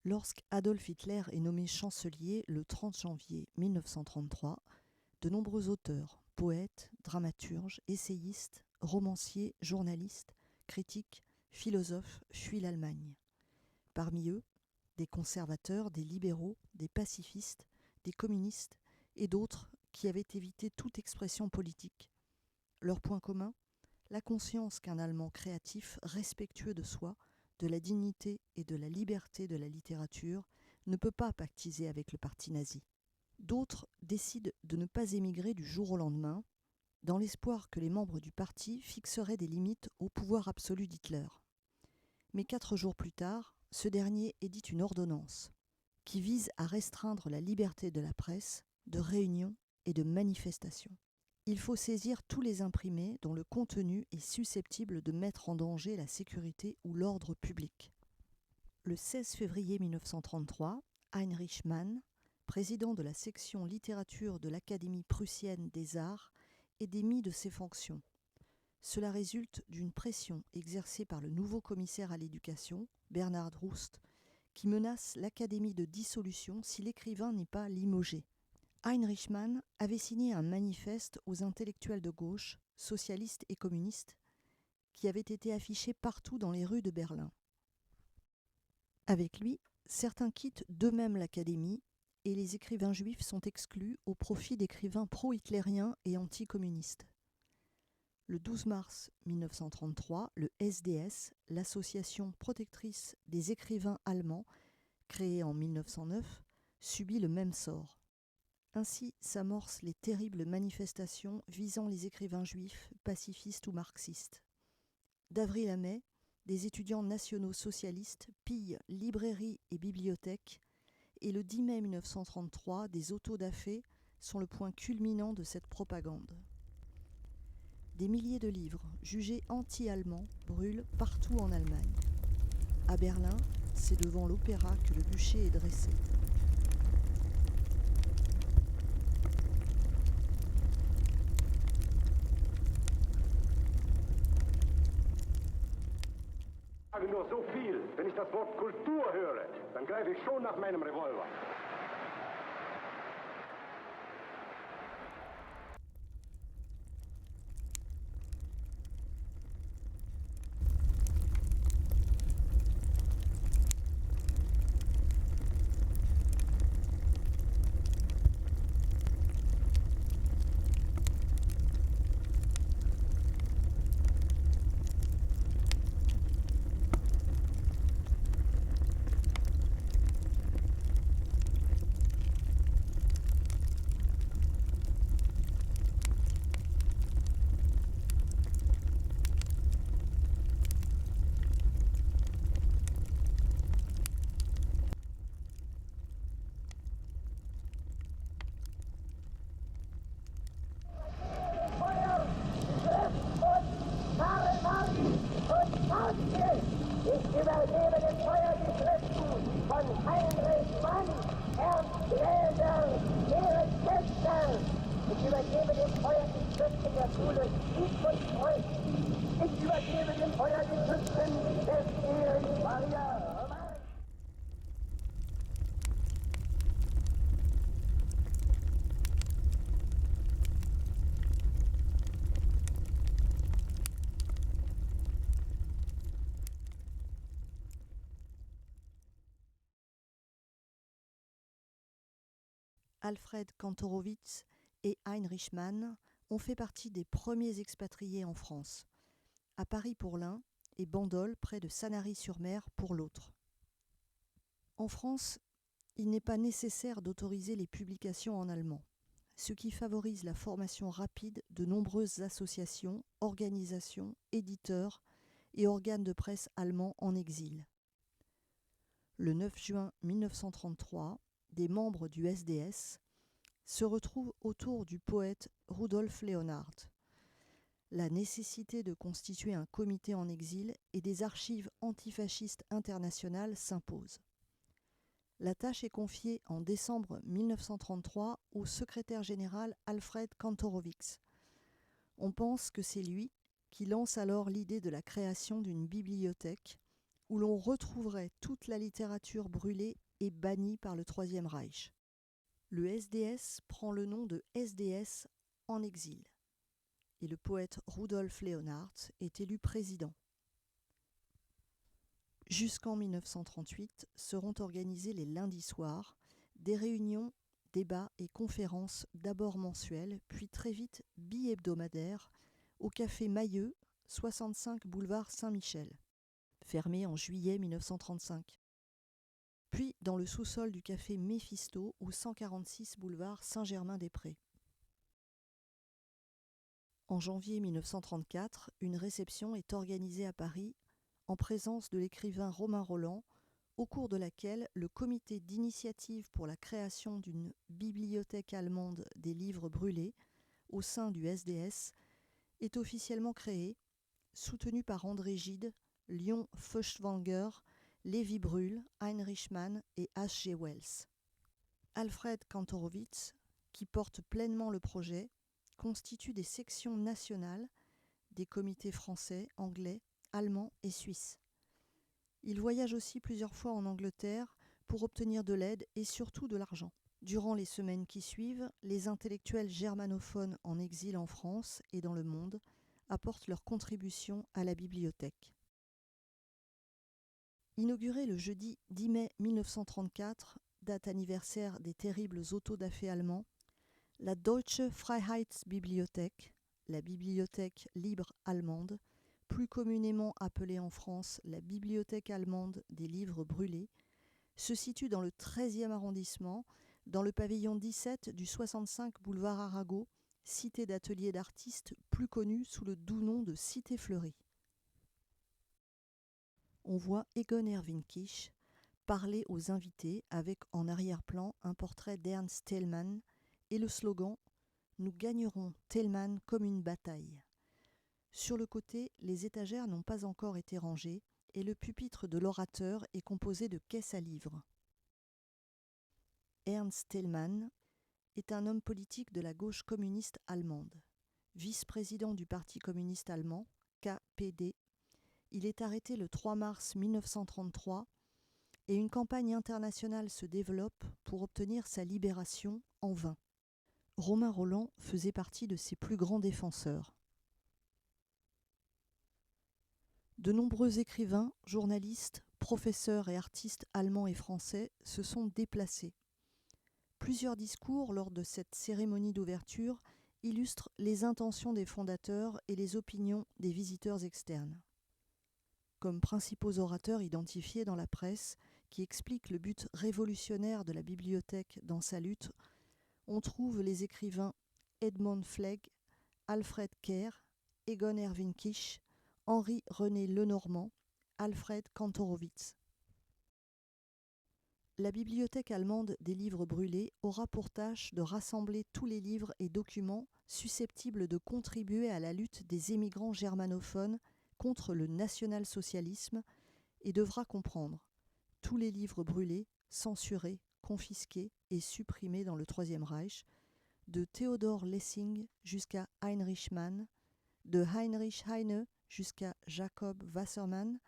Lorsqu'Adolf Hitler est nommé chancelier le 30 janvier 1933, de nombreux auteurs, poètes, dramaturges, essayistes, romanciers, journalistes, critiques, philosophes fuient l'Allemagne. Parmi eux, des conservateurs, des libéraux, des pacifistes, des communistes et d'autres qui avaient évité toute expression politique. Leur point commun ? La conscience qu'un Allemand créatif, respectueux de soi, de la dignité et de la liberté de la littérature, ne peut pas pactiser avec le parti nazi. D'autres décident de ne pas émigrer du jour au lendemain, dans l'espoir que les membres du parti fixeraient des limites au pouvoir absolu d'Hitler. Mais 4 jours plus tard, ce dernier édite une ordonnance qui vise à restreindre la liberté de la presse, de réunion et de manifestation. Il faut saisir tous les imprimés dont le contenu est susceptible de mettre en danger la sécurité ou l'ordre public. Le 16 février 1933, Heinrich Mann, président de la section littérature de l'Académie prussienne des arts, est démis de ses fonctions. Cela résulte d'une pression exercée par le nouveau commissaire à l'éducation, Bernhard Rust, qui menace l'Académie de dissolution si l'écrivain n'est pas limogé. Heinrich Mann avait signé un manifeste aux intellectuels de gauche, socialistes et communistes, qui avait été affiché partout dans les rues de Berlin. Avec lui, certains quittent d'eux-mêmes l'Académie et les écrivains juifs sont exclus au profit d'écrivains pro-hitlériens et anticommunistes. Le 12 mars 1933, le SDS, l'association protectrice des écrivains allemands, créée en 1909, subit le même sort. Ainsi s'amorcent les terribles manifestations visant les écrivains juifs, pacifistes ou marxistes. D'avril à mai, des étudiants nationaux socialistes pillent librairies et bibliothèques, et le 10 mai 1933, des autodafés sont le point culminant de cette propagande. Des milliers de livres jugés anti-allemands brûlent partout en Allemagne. À Berlin, c'est devant l'opéra que le bûcher est dressé. Nur so viel. Wenn ich das Wort Kultur höre, dann greife ich schon nach meinem Revolver. Ich übergebe dem Feuer die Schriften von Heinrich Mann, Ernst Gläser, Erich Kästner. Ich übergebe dem Feuer die Schriften der Schule Sigmund Freud. Ich übergebe dem Feuer die Schriften des Erich Maria Roman. Alfred Kantorowicz et Heinrich Mann ont fait partie des premiers expatriés en France, à Paris pour l'un et Bandol près de Sanary-sur-Mer pour l'autre. En France, il n'est pas nécessaire d'autoriser les publications en allemand, ce qui favorise la formation rapide de nombreuses associations, organisations, éditeurs et organes de presse allemands en exil. Le 9 juin 1933, des membres du SDS se retrouvent autour du poète Rudolf Leonhard. La nécessité de constituer un comité en exil et des archives antifascistes internationales s'impose. La tâche est confiée en décembre 1933 au secrétaire général Alfred Kantorowicz. On pense que c'est lui qui lance alors l'idée de la création d'une bibliothèque où l'on retrouverait toute la littérature brûlée et bannie par le Troisième Reich. Le SDS prend le nom de SDS en exil, et le poète Rudolf Leonhardt est élu président. Jusqu'en 1938 seront organisés les lundis soirs des réunions, débats et conférences d'abord mensuelles, puis très vite bi-hebdomadaires, au café Mailleux, 65 boulevard Saint-Michel, fermé en juillet 1935. Puis dans le sous-sol du café Méphisto, au 146 boulevard Saint-Germain-des-Prés. En janvier 1934, une réception est organisée à Paris en présence de l'écrivain Romain Rolland, au cours de laquelle le comité d'initiative pour la création d'une bibliothèque allemande des livres brûlés au sein du SDS est officiellement créé, soutenu par André Gide, Léon Feuchtwanger, Lévi Brühl, Heinrich Mann et H.G. Wells. Alfred Kantorowicz, qui porte pleinement le projet, constitue des sections nationales des comités français, anglais, allemands et suisses. Il voyage aussi plusieurs fois en Angleterre pour obtenir de l'aide et surtout de l'argent. Durant les semaines qui suivent, les intellectuels germanophones en exil en France et dans le monde apportent leur contribution à la bibliothèque. Inaugurée le jeudi 10 mai 1934, date anniversaire des terribles autodafés allemands, la Deutsche Freiheitsbibliothek, la bibliothèque libre allemande, plus communément appelée en France la Bibliothèque allemande des livres brûlés, se situe dans le 13e arrondissement, dans le pavillon 17 du 65 boulevard Arago, cité d'ateliers d'artistes plus connue sous le doux nom de Cité Fleurie. On voit Egon Erwin Kisch parler aux invités avec en arrière-plan un portrait d'Ernst Thälmann et le slogan « Nous gagnerons Thälmann comme une bataille ». Sur le côté, les étagères n'ont pas encore été rangées et le pupitre de l'orateur est composé de caisses à livres. Ernst Thälmann est un homme politique de la gauche communiste allemande. Vice-président du Parti communiste allemand, KPD, il est arrêté le 3 mars 1933 et une campagne internationale se développe pour obtenir sa libération en vain. Romain Rolland faisait partie de ses plus grands défenseurs. De nombreux écrivains, journalistes, professeurs et artistes allemands et français se sont déplacés. Plusieurs discours lors de cette cérémonie d'ouverture illustrent les intentions des fondateurs et les opinions des visiteurs externes. Comme principaux orateurs identifiés dans la presse, qui expliquent le but révolutionnaire de la bibliothèque dans sa lutte, on trouve les écrivains Edmund Flegg, Alfred Kerr, Egon Erwin Kisch, Henri-René Lenormand, Alfred Kantorowicz. La bibliothèque allemande des livres brûlés aura pour tâche de rassembler tous les livres et documents susceptibles de contribuer à la lutte des émigrants germanophones contre le national-socialisme et devra comprendre tous les livres brûlés, censurés, confisqués et supprimés dans le Troisième Reich, de Theodor Lessing jusqu'à Heinrich Mann, de Heinrich Heine jusqu'à Jacob Wassermann,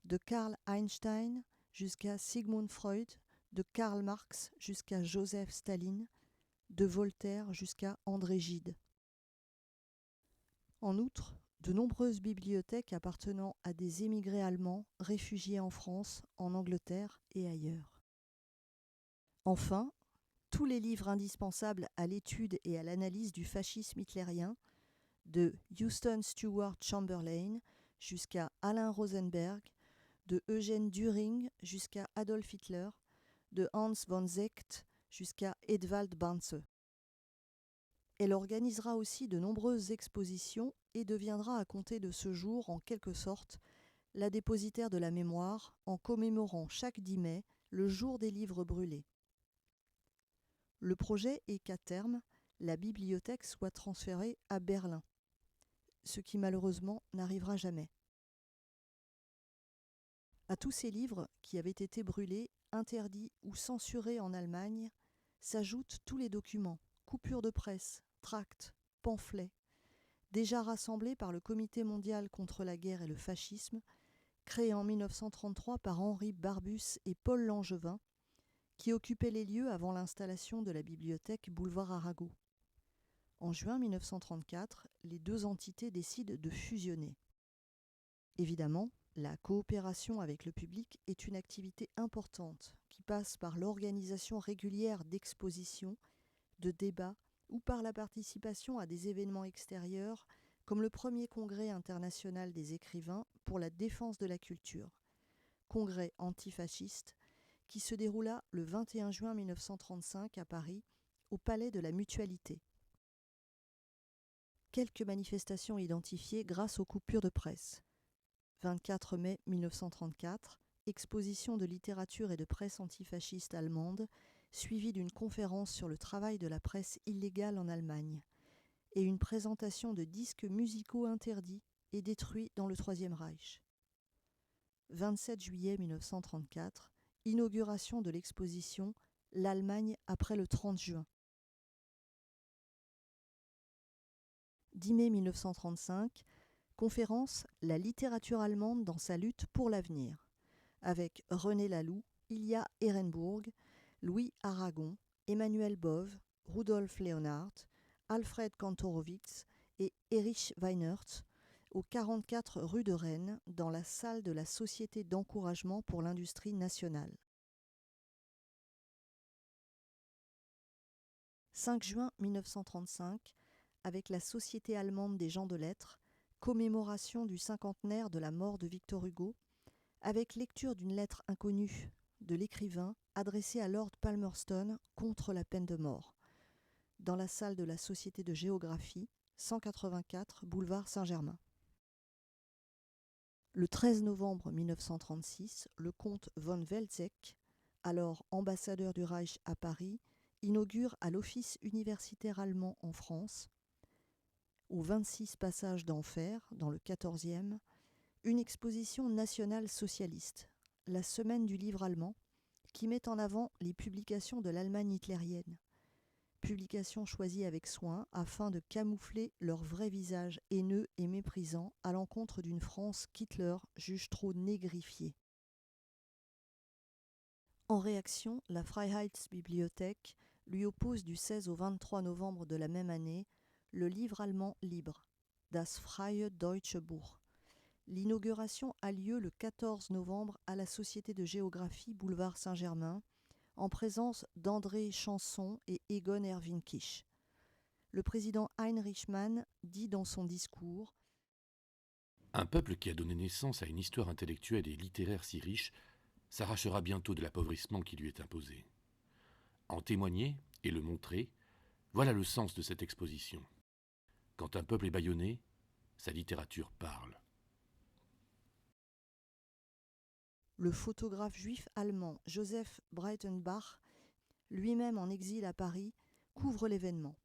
de Karl Einstein jusqu'à Sigmund Freud, de Karl Marx jusqu'à Joseph Staline, de Voltaire jusqu'à André Gide. En outre, de nombreuses bibliothèques appartenant à des émigrés allemands réfugiés en France, en Angleterre et ailleurs. Enfin, tous les livres indispensables à l'étude et à l'analyse du fascisme hitlérien, de Houston Stewart Chamberlain jusqu'à Alain Rosenberg, de Eugène Düring jusqu'à Adolf Hitler, de Hans von Seeckt jusqu'à Edvald Banse. Elle organisera aussi de nombreuses expositions et deviendra à compter de ce jour, en quelque sorte, la dépositaire de la mémoire en commémorant chaque 10 mai le jour des livres brûlés. Le projet est qu'à terme, la bibliothèque soit transférée à Berlin, ce qui malheureusement n'arrivera jamais. À tous ces livres qui avaient été brûlés, interdits ou censurés en Allemagne, s'ajoutent tous les documents, coupures de presse, tracts, pamphlets, déjà rassemblés par le Comité mondial contre la guerre et le fascisme, créé en 1933 par Henri Barbus et Paul Langevin, qui occupait les lieux avant l'installation de la bibliothèque Boulevard Arago. En juin 1934, les deux entités décident de fusionner. Évidemment, la coopération avec le public est une activité importante qui passe par l'organisation régulière d'expositions, de débats ou par la participation à des événements extérieurs comme le premier congrès international des écrivains pour la défense de la culture, congrès antifasciste, qui se déroula le 21 juin 1935 à Paris, au Palais de la Mutualité. Quelques manifestations identifiées grâce aux coupures de presse. 24 mai 1934, exposition de littérature et de presse antifasciste allemande, suivie d'une conférence sur le travail de la presse illégale en Allemagne, et une présentation de disques musicaux interdits et détruits dans le Troisième Reich. 27 juillet 1934, inauguration de l'exposition « L'Allemagne après le 30 juin ». 10 mai 1935, conférence « La littérature allemande dans sa lutte pour l'avenir » avec René Laloux, Ilya Ehrenburg, Louis Aragon, Emmanuel Bove, Rudolf Leonhardt, Alfred Kantorowicz et Erich Weinert au 44 rue de Rennes dans la salle de la Société d'encouragement pour l'industrie nationale. 5 juin 1935, avec la Société allemande des gens de lettres, commémoration du cinquantenaire de la mort de Victor Hugo, avec lecture d'une lettre inconnue de l'écrivain adressée à Lord Palmerston contre la peine de mort, dans la salle de la Société de géographie, 184 boulevard Saint-Germain. Le 13 novembre 1936, le comte von Welzeck, alors ambassadeur du Reich à Paris, inaugure à l'Office universitaire allemand en France, au 26 passage d'Enfer, dans le 14e, une exposition nationale socialiste, la Semaine du livre allemand, qui met en avant les publications de l'Allemagne hitlérienne. Publications choisies avec soin afin de camoufler leur vrai visage haineux et méprisant à l'encontre d'une France qu'Hitler juge trop négrifiée. En réaction, la Freiheitsbibliothek lui oppose du 16 au 23 novembre de la même année le livre allemand libre, Das freie Deutsche Buch. L'inauguration a lieu le 14 novembre à la Société de géographie boulevard Saint-Germain, en présence d'André Chanson et Egon Erwin Kisch. Le président Heinrich Mann dit dans son discours « Un peuple qui a donné naissance à une histoire intellectuelle et littéraire si riche s'arrachera bientôt de l'appauvrissement qui lui est imposé. En témoigner et le montrer, voilà le sens de cette exposition. Quand un peuple est bâillonné, sa littérature parle. » Le photographe juif allemand Joseph Breitenbach, lui-même en exil à Paris, couvre l'événement.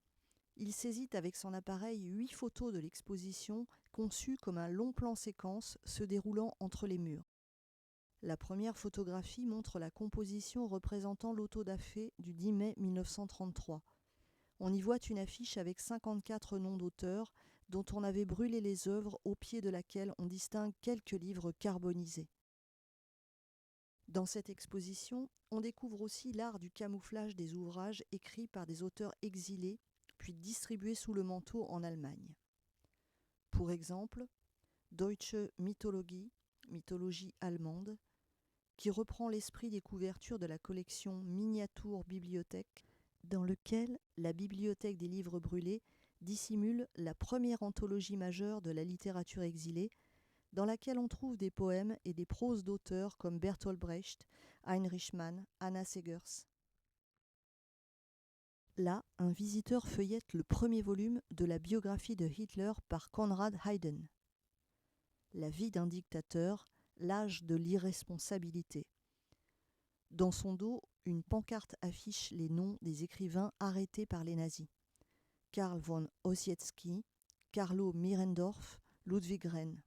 Il saisit avec son appareil 8 photos de l'exposition conçues comme un long plan séquence se déroulant entre les murs. La première photographie montre la composition représentant l'auto-da-fé du 10 mai 1933. On y voit une affiche avec 54 noms d'auteurs dont on avait brûlé les œuvres au pied de laquelle on distingue quelques livres carbonisés. Dans cette exposition, on découvre aussi l'art du camouflage des ouvrages écrits par des auteurs exilés, puis distribués sous le manteau en Allemagne. Pour exemple, Deutsche Mythologie, mythologie allemande, qui reprend l'esprit des couvertures de la collection Miniature Bibliothèque, dans lequel la Bibliothèque des livres brûlés dissimule la première anthologie majeure de la littérature exilée, dans laquelle on trouve des poèmes et des proses d'auteurs comme Bertolt Brecht, Heinrich Mann, Anna Segers. Là, un visiteur feuillette le premier volume de la biographie de Hitler par Konrad Hayden. La vie d'un dictateur, l'âge de l'irresponsabilité. Dans son dos, une pancarte affiche les noms des écrivains arrêtés par les nazis. Karl von Ossietzky, Carlo Mierendorf, Ludwig Renn.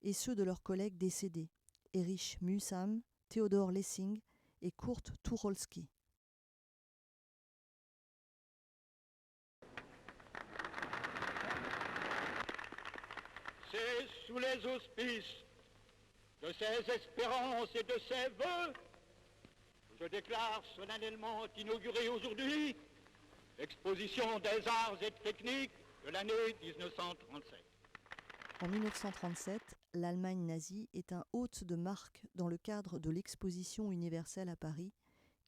Et ceux de leurs collègues décédés, Erich Mühsam, Theodor Lessing et Kurt Tucholsky. C'est sous les auspices De ses espérances et de ses vœux, je déclare solennellement inaugurée aujourd'hui l'exposition des arts et techniques de l'année 1937. En 1937, l'Allemagne nazie est un hôte de marque dans le cadre de l'exposition universelle à Paris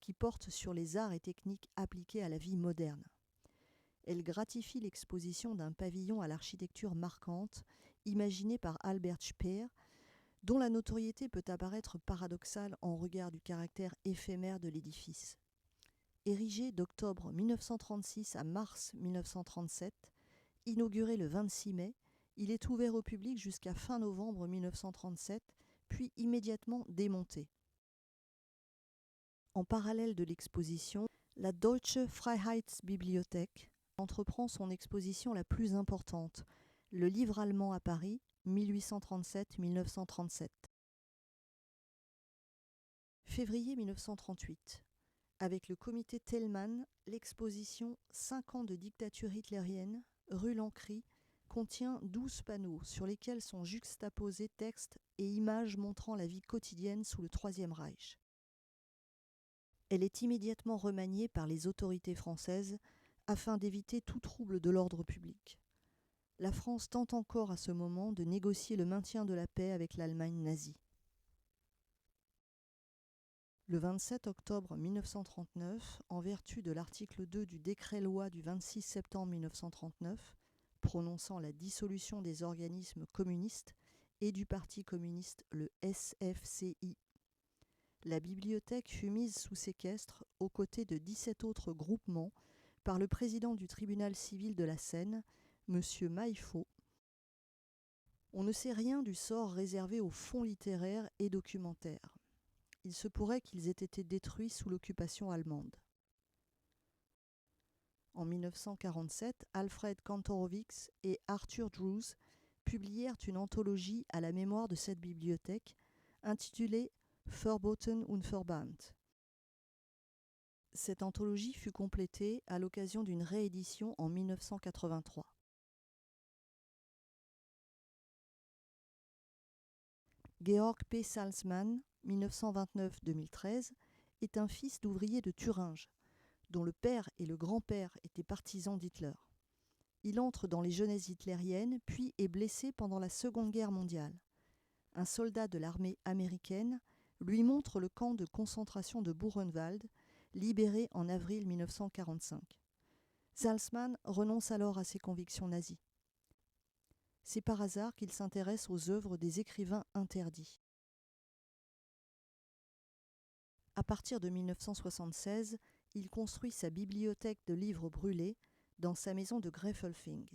qui porte sur les arts et techniques appliqués à la vie moderne. Elle gratifie l'exposition d'un pavillon à l'architecture marquante, imaginé par Albert Speer, dont la notoriété peut apparaître paradoxale en regard du caractère éphémère de l'édifice. Érigé d'octobre 1936 à mars 1937, inauguré le 26 mai, il est ouvert au public jusqu'à fin novembre 1937, puis immédiatement démonté. En parallèle de l'exposition, la Deutsche Freiheitsbibliothek entreprend son exposition la plus importante, le livre allemand à Paris, 1837-1937. Février 1938. Avec le comité Thälmann, l'exposition 5 ans de dictature hitlérienne, rue Lancry, contient 12 panneaux sur lesquels sont juxtaposés textes et images montrant la vie quotidienne sous le Troisième Reich. Elle est immédiatement remaniée par les autorités françaises afin d'éviter tout trouble de l'ordre public. La France tente encore à ce moment de négocier le maintien de la paix avec l'Allemagne nazie. Le 27 octobre 1939, en vertu de l'article 2 du décret-loi du 26 septembre 1939, prononçant la dissolution des organismes communistes et du Parti communiste, le SFCI, la bibliothèque fut mise sous séquestre aux côtés de 17 autres groupements par le président du tribunal civil de la Seine, M. Maillefaux. On ne sait rien du sort réservé aux fonds littéraires et documentaires. Il se pourrait qu'ils aient été détruits sous l'occupation allemande. En 1947, Alfred Kantorowicz et Arthur Drews publièrent une anthologie à la mémoire de cette bibliothèque intitulée Verboten und Verbannt. Cette anthologie fut complétée à l'occasion d'une réédition en 1983. Georg P. Salzmann, 1929-2013, est un fils d'ouvrier de Thuringe, dont le père et le grand-père étaient partisans d'Hitler. Il entre dans les jeunesses hitlériennes, puis est blessé pendant la Seconde Guerre mondiale. Un soldat de l'armée américaine lui montre le camp de concentration de Buchenwald, libéré en avril 1945. Salzmann renonce alors à ses convictions nazies. C'est par hasard qu'il s'intéresse aux œuvres des écrivains interdits. À partir de 1976, il construit sa bibliothèque de livres brûlés dans sa maison de Gräfelfing,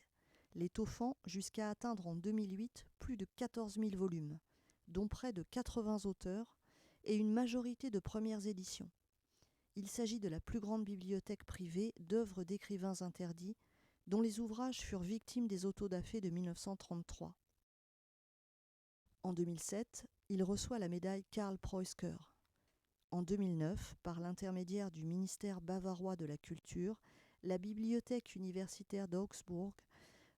l'étoffant jusqu'à atteindre en 2008 plus de 14 000 volumes, dont près de 80 auteurs et une majorité de premières éditions. Il s'agit de la plus grande bibliothèque privée d'œuvres d'écrivains interdits, dont les ouvrages furent victimes des autodafés de 1933. En 2007, il reçoit la médaille Karl Preusker. En 2009, par l'intermédiaire du ministère bavarois de la Culture, la bibliothèque universitaire d'Augsbourg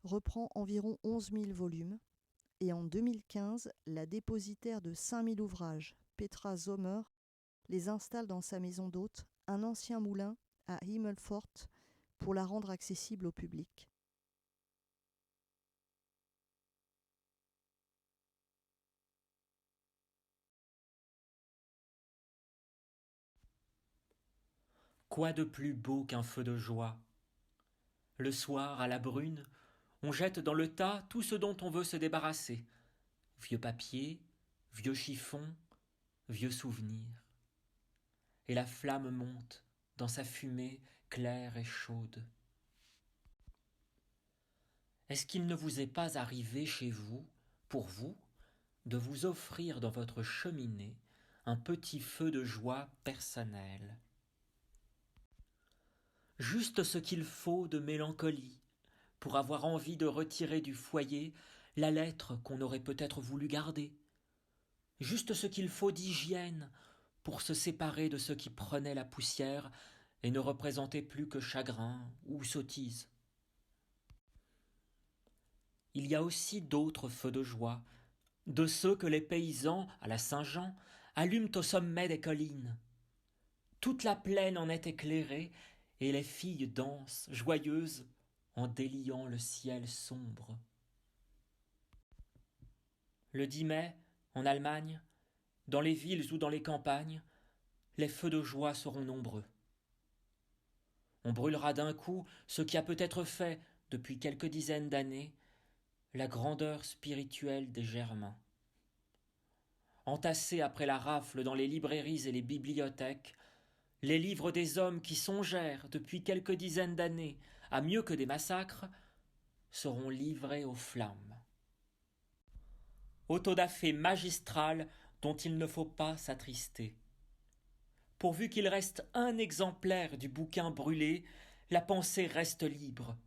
reprend environ 11 000 volumes, et en 2015, la dépositaire de 5 000 ouvrages, Petra Sommer, les installe dans sa maison d'hôte, un ancien moulin à Himmelpfort, pour la rendre accessible au public. Quoi de plus beau qu'un feu de joie ? Le soir, à la brune, on jette dans le tas tout ce dont on veut se débarrasser. Vieux papier, vieux chiffons, vieux souvenirs. Et la flamme monte dans sa fumée claire et chaude. Est-ce qu'il ne vous est pas arrivé chez vous, pour vous, de vous offrir dans votre cheminée un petit feu de joie personnelle ? Juste ce qu'il faut de mélancolie pour avoir envie de retirer du foyer la lettre qu'on aurait peut-être voulu garder. Juste ce qu'il faut d'hygiène pour se séparer de ce qui prenait la poussière et ne représentait plus que chagrin ou sottise. Il y a aussi d'autres feux de joie, de ceux que les paysans, à la Saint-Jean, allument au sommet des collines. Toute la plaine en est éclairée, et les filles dansent, joyeuses, en déliant le ciel sombre. Le 10 mai, en Allemagne, dans les villes ou dans les campagnes, les feux de joie seront nombreux. On brûlera d'un coup ce qui a peut-être fait, depuis quelques dizaines d'années, la grandeur spirituelle des Germains. Entassés après la rafle dans les librairies et les bibliothèques, les livres des hommes qui songèrent, depuis quelques dizaines d'années, à mieux que des massacres, seront livrés aux flammes. Autodafé magistral dont il ne faut pas s'attrister. Pourvu qu'il reste un exemplaire du bouquin brûlé, la pensée reste libre.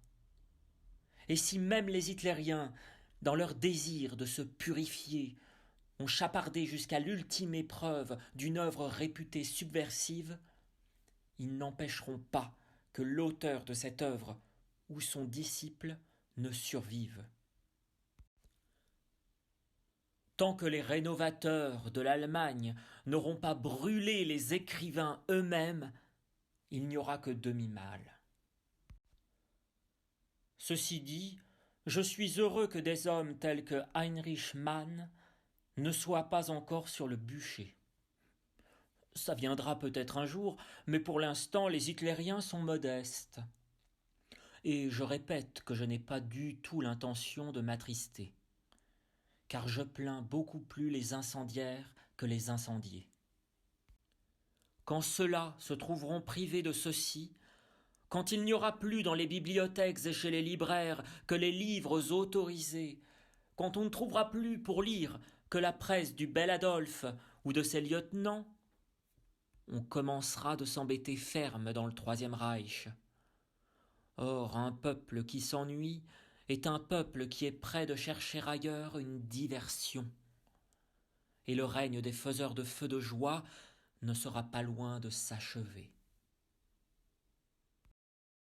Et si même les hitlériens, dans leur désir de se purifier, ont chapardé jusqu'à l'ultime épreuve d'une œuvre réputée subversive, ils n'empêcheront pas que l'auteur de cette œuvre ou son disciple ne survive. Tant que les rénovateurs de l'Allemagne n'auront pas brûlé les écrivains eux-mêmes, il n'y aura que demi-mal. Ceci dit, je suis heureux que des hommes tels que Heinrich Mann ne soient pas encore sur le bûcher. Ça viendra peut-être un jour, mais pour l'instant les hitlériens sont modestes. Et je répète que je n'ai pas du tout l'intention de m'attrister, car je plains beaucoup plus les incendiaires que les incendiés. Quand ceux-là se trouveront privés de ceci, quand il n'y aura plus dans les bibliothèques et chez les libraires que les livres autorisés, quand on ne trouvera plus pour lire que la presse du bel Adolphe ou de ses lieutenants, on commencera de s'embêter ferme dans le Troisième Reich. Or, un peuple qui s'ennuie est un peuple qui est prêt de chercher ailleurs une diversion. Et le règne des faiseurs de feux de joie ne sera pas loin de s'achever.